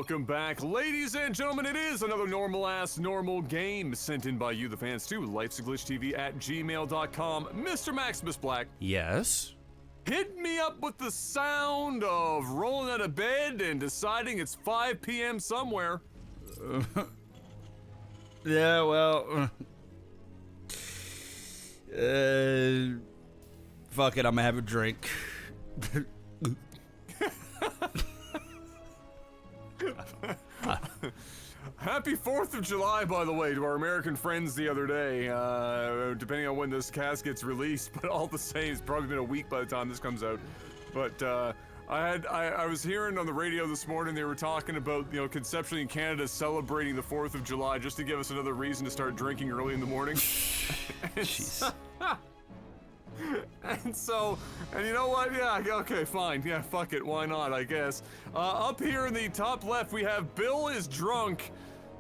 Welcome back, ladies and gentlemen. It is another normal-ass normal game sent in by you, the fans, to Lifesaglitchtv at gmail.com. Mr. Maximus Black. Yes? Hit me up with the sound of rolling out of bed and deciding it's 5 p.m. somewhere. Yeah, well... fuck it, I'm gonna have a drink. Happy 4th of July, by the way, to our American friends the other day, depending on when this cast gets released, but all the same, it's probably been a week by the time this comes out. But, I was hearing on the radio this morning, they were talking about, you know, conceptually in Canada celebrating the 4th of July just to give us another reason to start drinking early in the morning. Jeez. And you know what? Yeah, okay, fine. Yeah, fuck it. Why not, I guess. Up here in the top left, we have BillIsDrunk.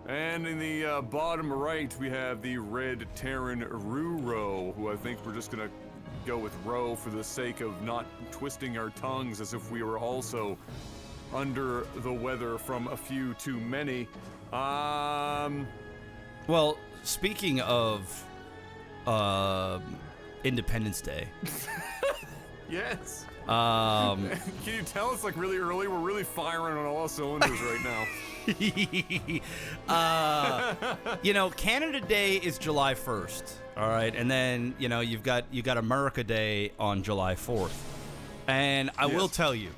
And in the bottom right, we have the red Terran ruro, who I think we're just gonna go with Ro for the sake of not twisting our tongues as if we were also under the weather from a few too many. Well, speaking of, Independence Day. Yes. Can you tell it's like really early? We're really firing on all cylinders right now. You know, Canada Day is July 1st, all right? And then, you know, you got America Day on July 4th. And I will tell you,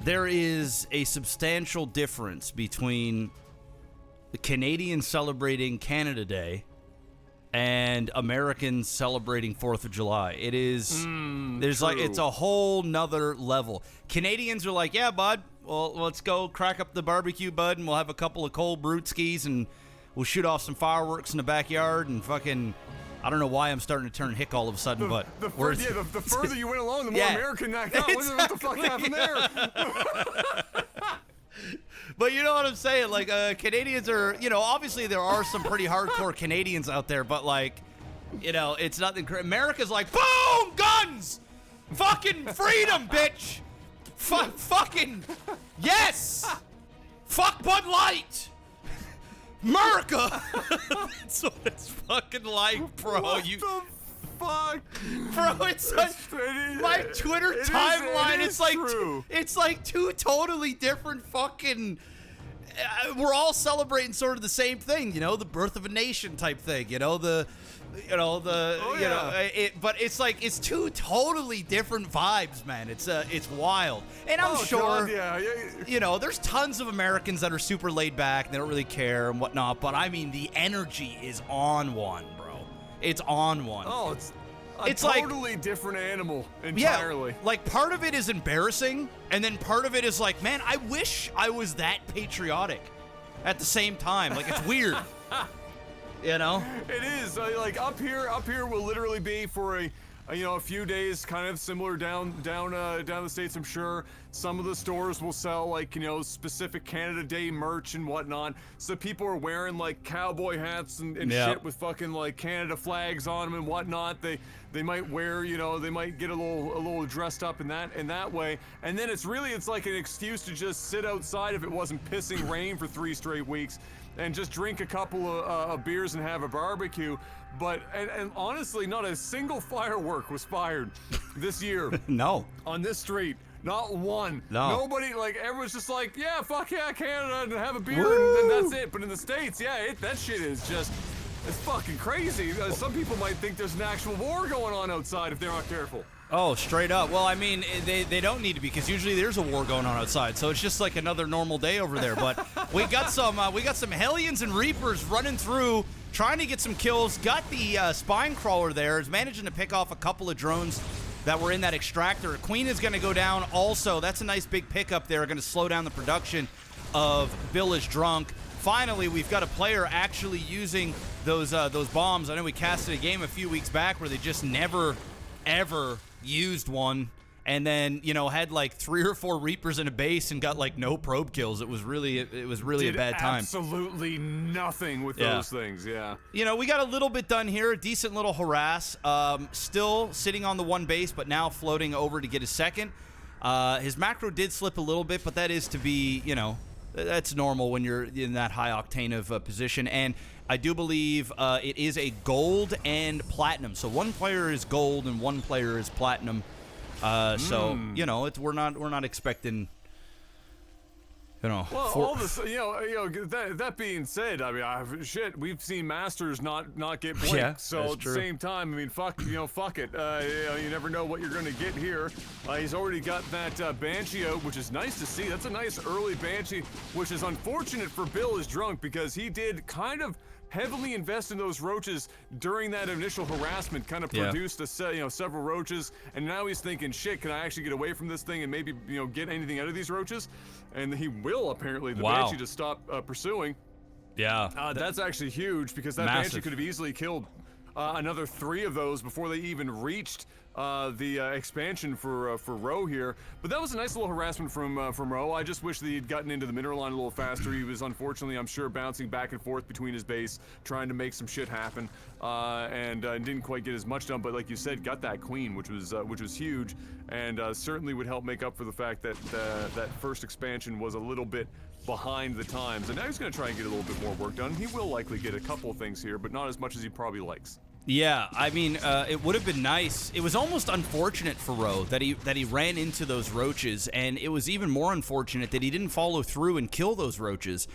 there is a substantial difference between the Canadians celebrating Canada Day and Americans celebrating 4th of July. It is, there's true. like, it's a whole nother level. Canadians are like, yeah, bud, well, let's go crack up the barbecue, bud, and we'll have a couple of cold brewskis, and we'll shoot off some fireworks in the backyard, and fucking, I don't know why I'm starting to turn hick all of a sudden, but... The further you went along, the more American that got. What the fuck happened there? But you know what I'm saying? Like, Canadians are, you know, obviously there are some pretty hardcore Canadians out there, but like, you know, it's nothing. America's like, boom, guns, fucking freedom, bitch, fucking, yes, fuck Bud Light, America. That's what it's fucking like, bro. What the fuck? Bro, it's like my Twitter timeline. It's like two totally different fucking. We're all celebrating sort of the same thing, you know, the birth of a nation type thing, you know, but it's like it's two totally different vibes, man. It's wild, and I'm sure, you know, there's tons of Americans that are super laid back, and they don't really care and whatnot. But I mean, the energy is on one, bro. It's on one. Oh, it's totally like, different animal entirely. Yeah, like part of it is embarrassing, and then part of it is like, man, I wish I was that patriotic at the same time. Like, it's weird. You know? It is. Like, up here will literally be for a few days, kind of similar down the States, I'm sure. Some of the stores will sell, like, you know, specific Canada Day merch and whatnot. So people are wearing, like, cowboy hats and shit with fucking, like, Canada flags on them and whatnot. They might wear, you know, they might get a little dressed up in that way. And then it's like an excuse to just sit outside if it wasn't pissing rain for 3 straight weeks and just drink a couple of beers and have a barbecue. But, and honestly, not a single firework was fired this year. No. On this street. Not one. No. Nobody, like, everyone's just like, yeah, fuck yeah, Canada, and have a beer, and that's it. But in the States, yeah, that shit is just, it's fucking crazy. Some people might think there's an actual war going on outside if they're not careful. Oh, straight up. Well, I mean, they don't need to be, because usually there's a war going on outside, so it's just like another normal day over there. But we got some Hellions and Reapers running through, trying to get some kills. Got the spine crawler there, is managing to pick off a couple of drones that were in that extractor. Queen is going to go down also. That's a nice big pickup there, going to slow down the production of BillIsDrunk. Finally, we've got a player actually using those bombs. I know we casted a game a few weeks back where they just never, ever used one, and then, you know, had like 3 or 4 Reapers in a base and got like no probe kills. It was really a bad time. Absolutely nothing with those things. Yeah. You know, we got a little bit done here. A decent little harass. Still sitting on the 1 base, but now floating over to get his second. His macro did slip a little bit, but that is to be, you know, That's normal when you're in that high octane of position. And I do believe it is a gold and platinum. So one player is gold and one player is platinum. So you know, we're not expecting. You know, well, all this, that being said, I mean, shit, we've seen Masters not get blinked. Yeah, so at the same time, I mean, fuck it. You never know what you're gonna get here. He's already got that Banshee out, which is nice to see. That's a nice early Banshee, which is unfortunate for BillIsDrunk because he did kind of heavily invest in those roaches during that initial harassment, kind of produced several roaches, and now he's thinking, shit, can I actually get away from this thing and maybe get anything out of these roaches? And he will, apparently, the Banshee to stop pursuing. Yeah. That's actually huge because that Banshee could have easily killed another 3 of those before they even reached the expansion for Ro here. But that was a nice little harassment from Ro. I just wish that he'd gotten into the mineral line a little faster. He was unfortunately, I'm sure, bouncing back and forth between his base, trying to make some shit happen, and didn't quite get as much done. But like you said, got that queen, which was huge, and certainly would help make up for the fact that that first expansion was a little bit behind the times. And now he's going to try and get a little bit more work done. He will likely get a couple of things here, but not as much as he probably likes. Yeah, I mean, it would have been nice. It was almost unfortunate for Ro that he ran into those roaches, and it was even more unfortunate that he didn't follow through and kill those roaches.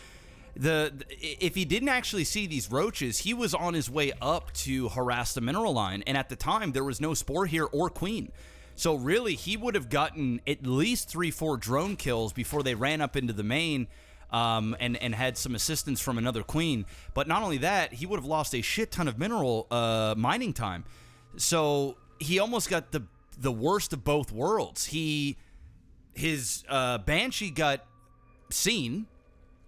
If he didn't actually see these roaches, he was on his way up to harass the mineral line, and at the time there was no spore here or queen. So really, he would have gotten at least 3-4 drone kills before they ran up into the main. And had some assistance from another queen. But not only that, he would have lost a shit ton of mineral mining time. So he almost got the worst of both worlds. His Banshee got seen,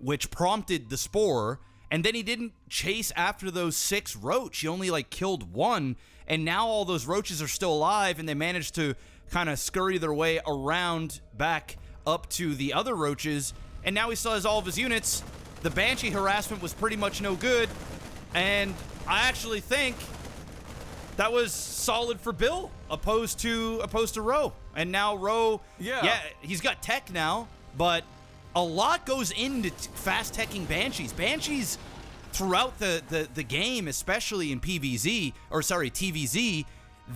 which prompted the spore, and then he didn't chase after those 6 roach. He only killed 1, and now all those roaches are still alive, and they managed to kind of scurry their way around back up to the other roaches. And now he still has all of his units. The Banshee harassment was pretty much no good. And I actually think that was solid for Bill, opposed to Ro. And now Ro, he's got tech now, but a lot goes into fast teching Banshees. Banshees throughout the game, especially in TVZ,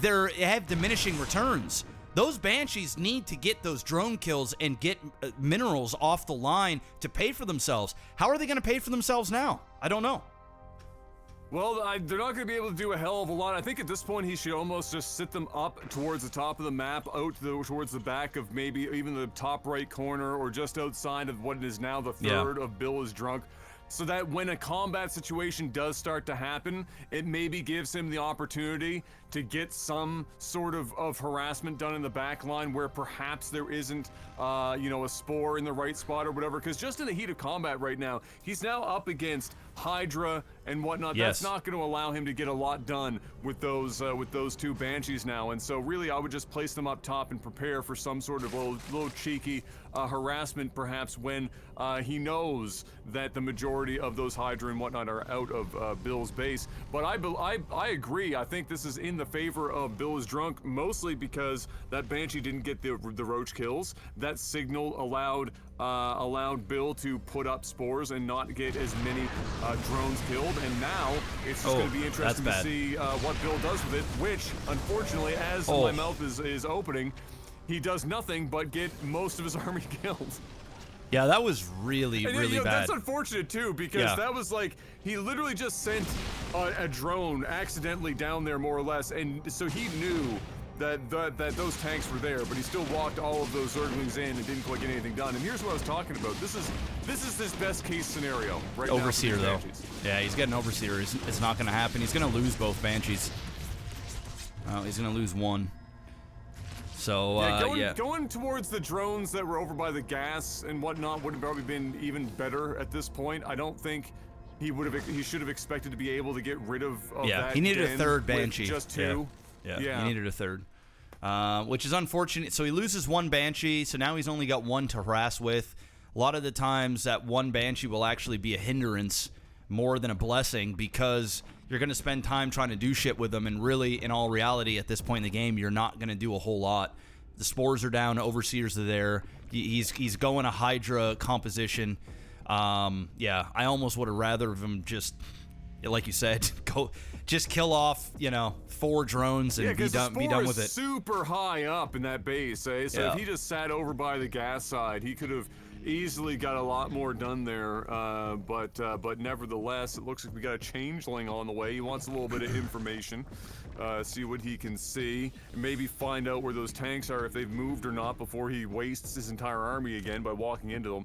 they have diminishing returns. Those Banshees need to get those drone kills and get minerals off the line to pay for themselves. How are they going to pay for themselves now? I don't know. Well, they're not going to be able to do a hell of a lot. I think at this point he should almost just sit them up towards the top of the map, out towards the back of maybe even the top right corner, or just outside of what is now the third of BillIsDrunk. So that when a combat situation does start to happen, it maybe gives him the opportunity to get some sort of harassment done in the back line where perhaps there isn't, a spore in the right spot or whatever. Because just in the heat of combat right now, he's now up against Hydra and whatnot. Yes. That's not going to allow him to get a lot done with those 2 Banshees now. And so really, I would just place them up top and prepare for some sort of little cheeky harassment, perhaps when he knows that the majority of those Hydra and whatnot are out of Bill's base. But I agree. I think this is in the favor of BillIsDrunk, mostly because that Banshee didn't get the roach kills. That signal allowed Bill to put up spores and not get as many drones killed. And now it's just going to be interesting to see what Bill does with it, which, unfortunately, as my mouth is opening, he does nothing but get most of his army killed. Yeah, that was really bad. That's unfortunate too, because that was he literally just sent a drone accidentally down there, more or less, and so he knew that those tanks were there, but he still walked all of those Zerglings in and didn't quite get anything done. And here's what I was talking about. This is his best case scenario right now. Overseer though. Yeah, he's got an Overseer. It's not going to happen. He's going to lose both Banshees. He's going to lose 1. So, going towards the drones that were over by the gas and whatnot would have probably been even better at this point. I don't think he should have expected to be able to get rid of that. He needed a third Banshee. Just 2. Yeah, he needed a third. Which is unfortunate. So he loses 1 Banshee, so now he's only got 1 to harass with. A lot of the times that 1 Banshee will actually be a hindrance more than a blessing, because you're going to spend time trying to do shit with them, and really, in all reality, at this point in the game, you're not going to do a whole lot. The spores are down, Overseers are there. He's going a Hydra composition. Yeah, I almost would have rather him just, like you said, just kill off, 4 drones and be done with it. Super high up in that base, eh? So if he just sat over by the gas side, he could have easily got a lot more done there. But nevertheless, it looks like we got a changeling on the way. He wants a little bit of information, see what he can see, and maybe find out where those tanks are, if they've moved or not, before he wastes his entire army again by walking into them.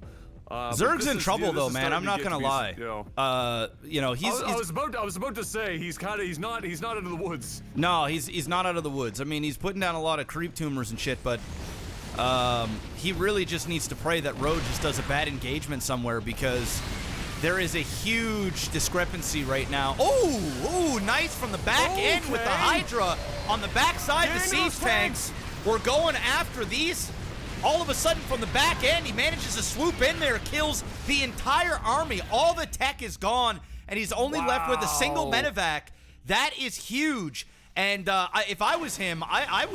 Zerg's in trouble though, man. I'm not gonna lie. I was about to say he's not out of the woods. No, he's not out of the woods. I mean, he's putting down a lot of creep tumors and shit, but he really just needs to pray that Road just does a bad engagement somewhere, because there is a huge discrepancy right now. Oh, nice from the back end with the Hydra on the backside. The siege tanks. We're going after these. All of a sudden, from the back end, he manages to swoop in there, kills the entire army. All the tech is gone, and he's only left with a single medevac. That is huge. And if I was him, I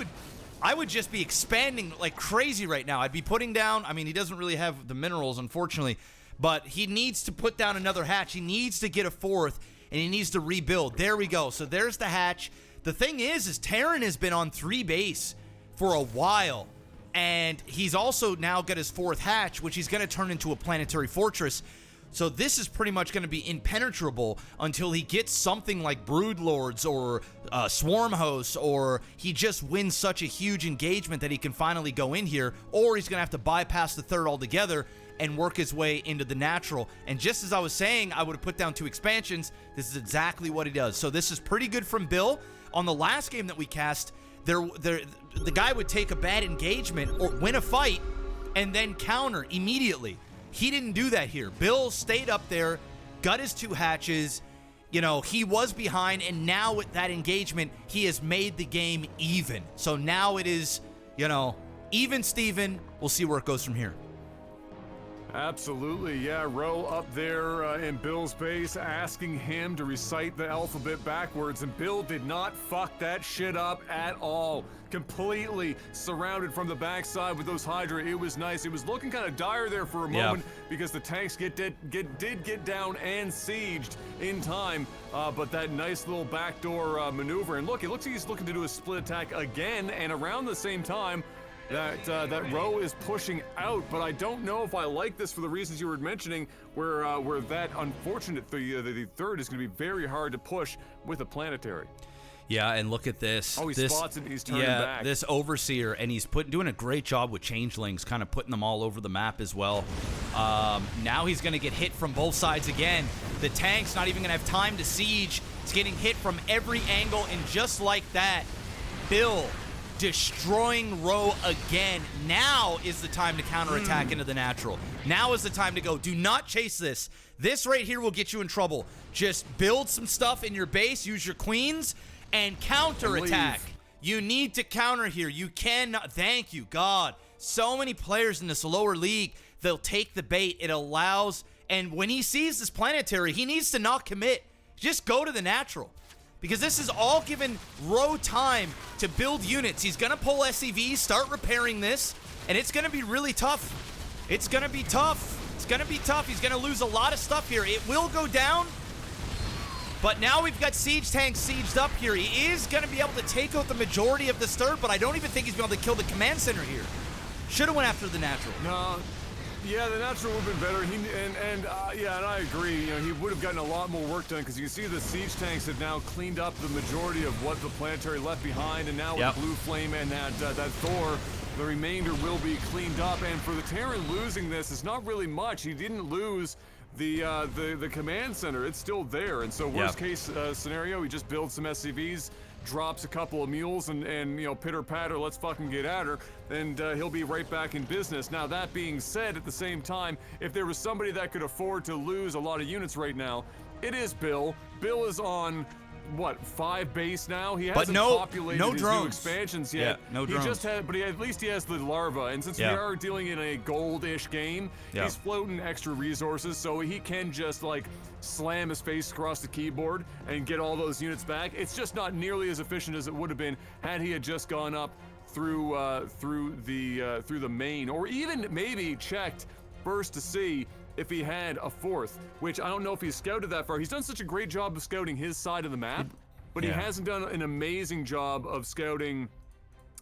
would just be expanding like crazy right now. I'd be putting down, I mean, he doesn't really have the minerals, unfortunately, but he needs to put down another hatch. He needs to get a 4th, and he needs to rebuild. There we go. So there's the hatch. The thing is Terran has been on 3 base for a while. And he's also now got his 4th hatch, which he's going to turn into a planetary fortress. So this is pretty much going to be impenetrable until he gets something like Broodlords or Swarm Hosts, or he just wins such a huge engagement that he can finally go in here, or he's going to have to bypass the 3rd altogether and work his way into the natural. And just as I was saying, I would have put down 2 expansions. This is exactly what he does. So this is pretty good from Bill. On the last game that we cast, the guy would take a bad engagement or win a fight and then counter immediately. He didn't do that here. Bill stayed up there, got his 2 hatches. He was behind, and now with that engagement, he has made the game even. So now it is, even Steven. We'll see where it goes from here. Absolutely, yeah. Ro up there in Bill's base, asking him to recite the alphabet backwards, and Bill did not fuck that shit up at all. Completely surrounded from the backside with those Hydra. It was nice. It was looking kind of dire there for a moment because the tanks did get down and sieged in time, but that nice little backdoor maneuver. And look, it looks like he's looking to do a split attack again, and around the same time, that Ro is pushing out, but I don't know if I like this for the reasons you were mentioning, where that unfortunate the 3rd is going to be very hard to push with a planetary. Yeah, and look at this. Oh, he spots it and he's turning back. This Overseer, and he's doing a great job with changelings, kind of putting them all over the map as well. Now he's going to get hit from both sides again. The tank's not even going to have time to siege. It's getting hit from every angle, and just like that, Bill destroying Ro again. Now is the time to counterattack into the natural. Now is the time to go. Do not chase this. This right here will get you in trouble. Just build some stuff in your base, use your queens, and counterattack. You need to counter here. You cannot. Thank you, God. So many players in this lower league, they'll take the bait. It allows, and when he sees this planetary, he needs to not commit. Just go to the natural. Because this is all given Ro time to build units. He's going to pull SCVs, start repairing this, and it's going to be really tough. It's going to be tough. It's going to be tough. He's going to lose a lot of stuff here. It will go down, but now we've got siege tanks sieged up here. He is going to be able to take out the majority of this 3rd, but I don't even think he's going to be able to kill the command center here. Should have went after the natural. No. Yeah, the natural would have been better. And I agree. He would have gotten a lot more work done, because you can see the siege tanks have now cleaned up the majority of what the planetary left behind, and now with Blue Flame and that Thor, the remainder will be cleaned up. And for the Terran losing this, it's not really much. He didn't lose the command center. It's still there. And so worst case scenario, he just builds some SCVs, drops a couple of mules, and pitter patter, let's fucking get at her, and he'll be right back in business. Now, that being said, at the same time, if there was somebody that could afford to lose a lot of units right now, it is Bill. Bill is on what, 5 base now? He hasn't populated his new expansions yet. Yeah, no drones. He just had, but at least he has the larva. And since we are dealing in a gold-ish game, he's floating extra resources, so he can just like slam his face across the keyboard and get all those units back. It's just not nearly as efficient as it would have been had he had just gone up through the main, or even maybe checked first to see if he had a 4th, which I don't know if he's scouted that far. He's done such a great job of scouting his side of the map, but he hasn't done an amazing job of scouting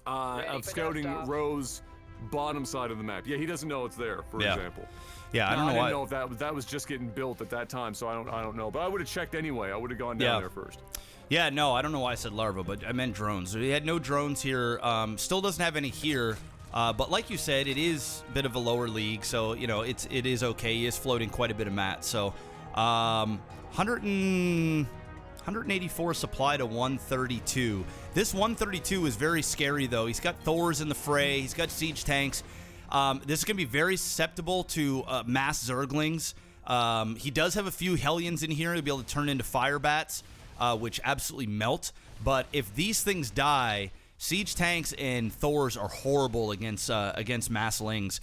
Ro's bottom side of the map. Yeah, he doesn't know it's there, for example. Yeah, I don't know. I didn't know if that was just getting built at that time, so I don't know. But I would have checked anyway. I would have gone down there first. Yeah, no, I don't know why I said larva, but I meant drones. He had no drones here. Still doesn't have any here. But like you said, it is a bit of a lower league, so you know it is okay. He is floating quite a bit of mat. So 184 supply to 132. This 132 is very scary though. He's got Thors in the fray. He's got siege tanks. This is going to be very susceptible to mass Zerglings. He does have a few Hellions in here to be able to turn into fire bats, which absolutely melt. But if these things die, siege tanks and Thors are horrible against masslings.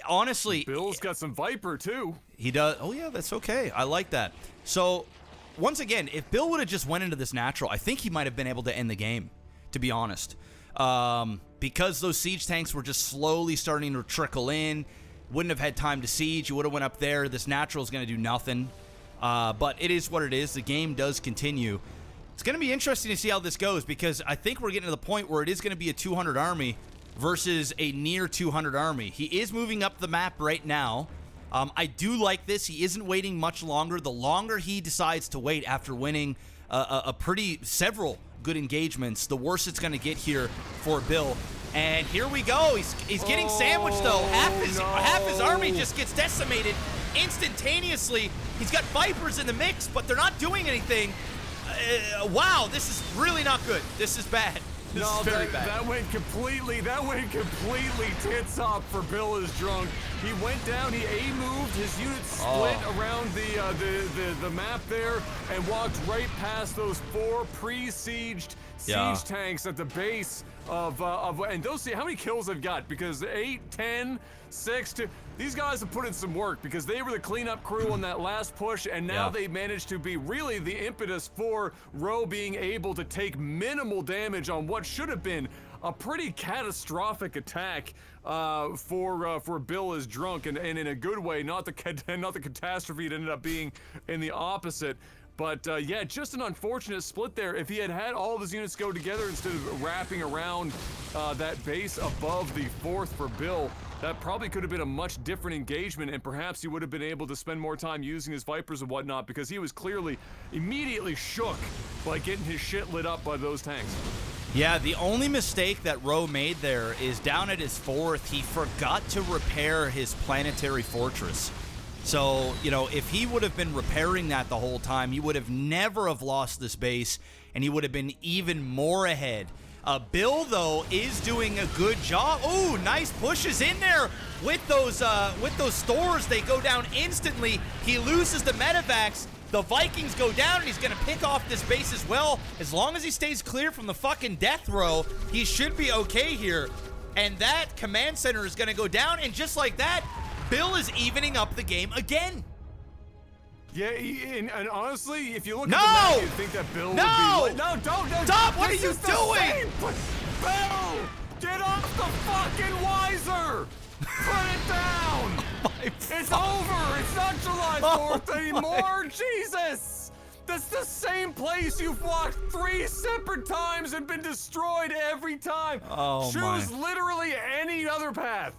Honestly, Bill's got some Viper too. He does. Oh yeah, that's okay. I like that. So once again, if Bill would have just went into this natural, I think he might have been able to end the game, to be honest. Because those siege tanks were just slowly starting to trickle in, wouldn't have had time to siege. You would have went up there. This natural is going to do nothing. But it is what it is. The game does continue. It's going to be interesting to see how this goes, because I think we're getting to the point where it is going to be a 200 army versus a near 200 army. He is moving up the map right now. I do like this. He isn't waiting much longer. The longer he decides to wait after winning several good engagements, the worse it's going to get here for Bill. And here we go. He's getting sandwiched though. Half his army just gets decimated instantaneously. He's got Vipers in the mix, but they're not doing anything. Wow, this is really not good. This is bad. This is very bad. That went completely tits up for BillIsDrunk. He went down, he A-moved, his units split around the map there and walked right past those 4 pre-sieged siege tanks at the base of and those, see how many kills they've got, because 8, 10, 6, 2, these guys have put in some work because they were the cleanup crew on that last push, and now they managed to be really the impetus for Ro being able to take minimal damage on what should have been a pretty catastrophic attack for BillIsDrunk, and in a good way, not the catastrophe it ended up being in the opposite. But yeah, just an unfortunate split there. If he had all of his units go together instead of wrapping around that base above the 4th for Bill, that probably could have been a much different engagement, and perhaps he would have been able to spend more time using his Vipers and whatnot, because he was clearly immediately shook by getting his shit lit up by those tanks. Yeah, the only mistake that Ro made there is down at his 4th, he forgot to repair his planetary fortress. So, you know, if he would have been repairing that the whole time, he would have never have lost this base, and he would have been even more ahead. Bill, though, is doing a good job. Ooh, nice pushes in there with those Thors. They go down instantly. He loses the medevacs. The Vikings go down, and he's going to pick off this base as well. As long as he stays clear from the fucking death row, he should be okay here. And that command center is going to go down, and just like that, Bill is evening up the game again. Yeah, and honestly, if you look at the map, you'd think that Bill would be... No, don't! Stop! What are you doing? Bill! Get off the fucking Wiser! Put it down! It's over! It's not July 4th anymore! Jesus! That's the same place you've walked 3 separate times and been destroyed every time! Choose literally any other path.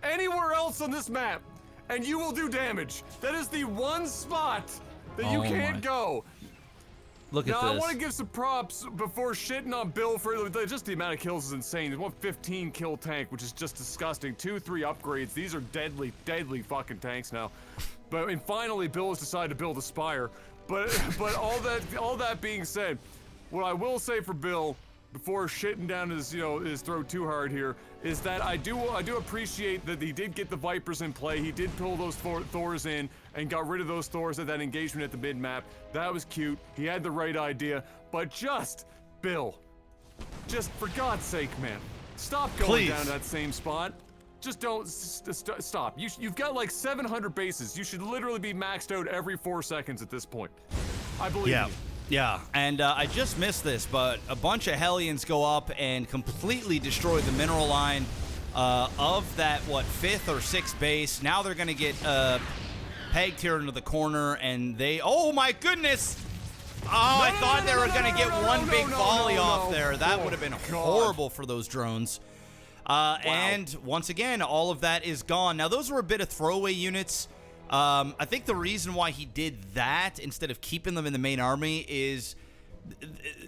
Anywhere else on this map, and you will do damage. That is the one spot that you can't go. Look at this. Now, I want to give some props before shitting on Bill for just the amount of kills is insane. There's one 15 kill tank, which is just disgusting. 2, 3 upgrades. These are deadly fucking tanks now. And finally, Bill has decided to build a Spire. But all that being said, what I will say for Bill, before shitting down his throat too hard here, is that I do appreciate that he did get the Vipers in play. He did pull those Thors in and got rid of those Thors at that engagement at the mid map. That was cute. He had the right idea. But Bill, just for God's sake, man, stop going down to that same spot. Just don't stop. You've got like 700 bases. You should literally be maxed out every 4 seconds at this point. I believe you. Yeah, and I just missed this, but a bunch of Hellions go up and completely destroy the mineral line of that, 5th or 6th base. Now they're going to get pegged here into the corner, and they... Oh, my goodness! Oh, I thought they were going to get one big volley off there. That would have been horrible for those drones. And once again, all of that is gone. Now, those were a bit of throwaway units. I think the reason why he did that instead of keeping them in the main army is...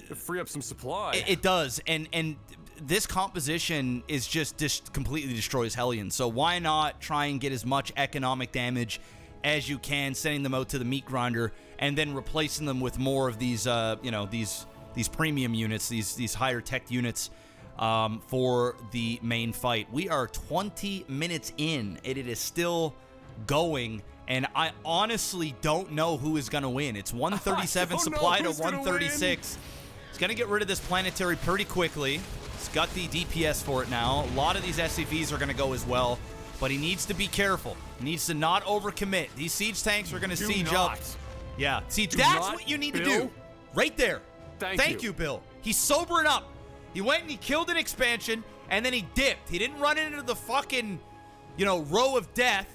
To free up some supply. It does. And this composition is just completely destroys Hellions. So why not try and get as much economic damage as you can, sending them out to the meat grinder, and then replacing them with more of these, these premium units, these higher tech units for the main fight. We are 20 minutes in, and it is still going, and I honestly don't know who is going to win. It's 137 supply to 136. It's going to get rid of this planetary pretty quickly. It's got the DPS for it now. A lot of these SCVs are going to go as well, but he needs to be careful. He needs to not overcommit. These siege tanks are going to siege up. Yeah, see, that's what you need to do. Right there. Thank you, Bill. He's sobering up. He went and he killed an expansion, and then he dipped. He didn't run into the fucking, row of death.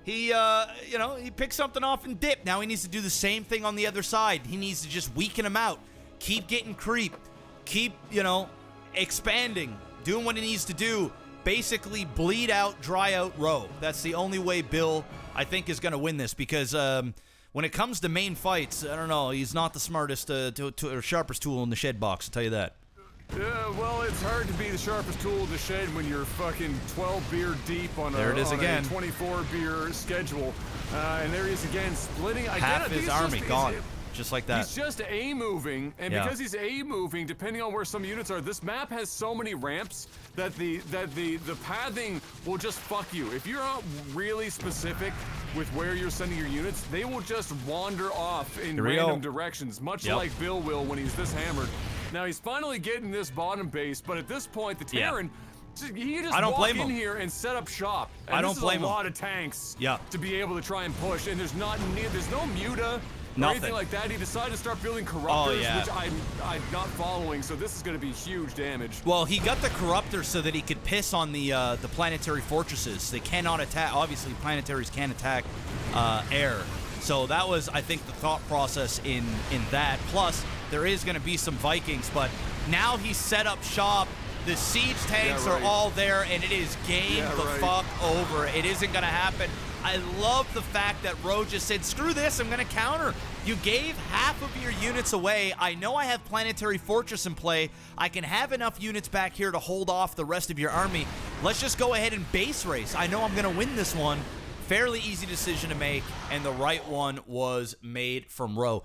He, he picked something off and dipped. Now he needs to do the same thing on the other side. He needs to just weaken him out. Keep getting creep. Keep, expanding. Doing what he needs to do. Basically bleed out, dry out row. That's the only way Bill, I think, is going to win this, because when it comes to main fights, I don't know, he's not the smartest or sharpest tool in the shed box, I'll tell you that. Yeah, well, it's hard to be the sharpest tool in the shed when you're fucking 12 beer deep on a 24 beer schedule. And there he is again, splitting. Half his army gone. Just like that. He's just A-moving, and because he's A-moving, depending on where some units are, this map has so many ramps that the pathing will just fuck you. If you're not really specific with where you're sending your units, they will just wander off in random directions, much like Bill will when he's this hammered. Now he's finally getting this bottom base, but at this point, the Terran, he can just walk in here and set up shop. And I don't blame him. This is a lot of tanks to be able to try and push, and there's no muta. Nothing. Anything like that. He decided to start building corruptors, which I'm not following, so this is going to be huge damage. Well, he got the corruptors so that he could piss on the planetary fortresses. They cannot attack. Obviously, planetaries can't attack air. So that was, I think, the thought process in that. Plus, there is going to be some Vikings, but now he's set up shop. The siege tanks are all there, and it is game fuck over. It isn't going to happen. I love the fact that Rowe just said, screw this, I'm going to counter. You gave half of your units away. I know I have Planetary Fortress in play. I can have enough units back here to hold off the rest of your army. Let's just go ahead and base race. I know I'm going to win this one. Fairly easy decision to make, and the right one was made from Rowe.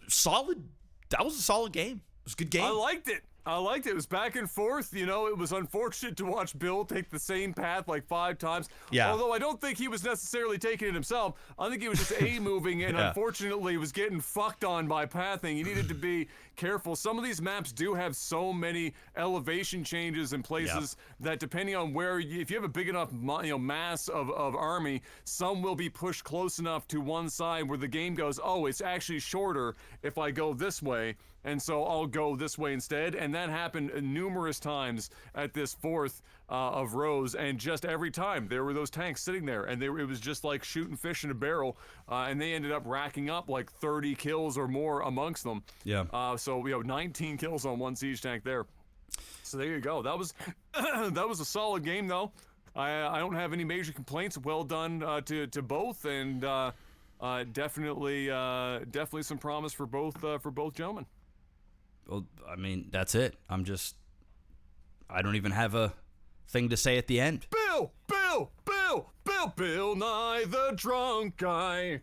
Solid. That was a solid game. It was a good game. I liked it. It was back and forth. It was unfortunate to watch Bill take the same path like 5 times. Yeah. Although I don't think he was necessarily taking it himself. I think he was just A-moving and unfortunately was getting fucked on by pathing. He needed to be careful. Some of these maps do have so many elevation changes in places that depending on where, if you have a big enough mass of army, some will be pushed close enough to one side where the game goes, oh, it's actually shorter if I go this way. And so I'll go this way instead. And that happened numerous times at this 4th of Rose. And just every time there were those tanks sitting there. And it was just like shooting fish in a barrel. And they ended up racking up like 30 kills or more amongst them. Yeah. So we have 19 kills on one siege tank there. So there you go. That was that was a solid game though. I don't have any major complaints. Well done to both. And definitely some promise for both gentlemen. Well, I mean, that's it. I don't even have a thing to say at the end. Bill Nye the drunk guy.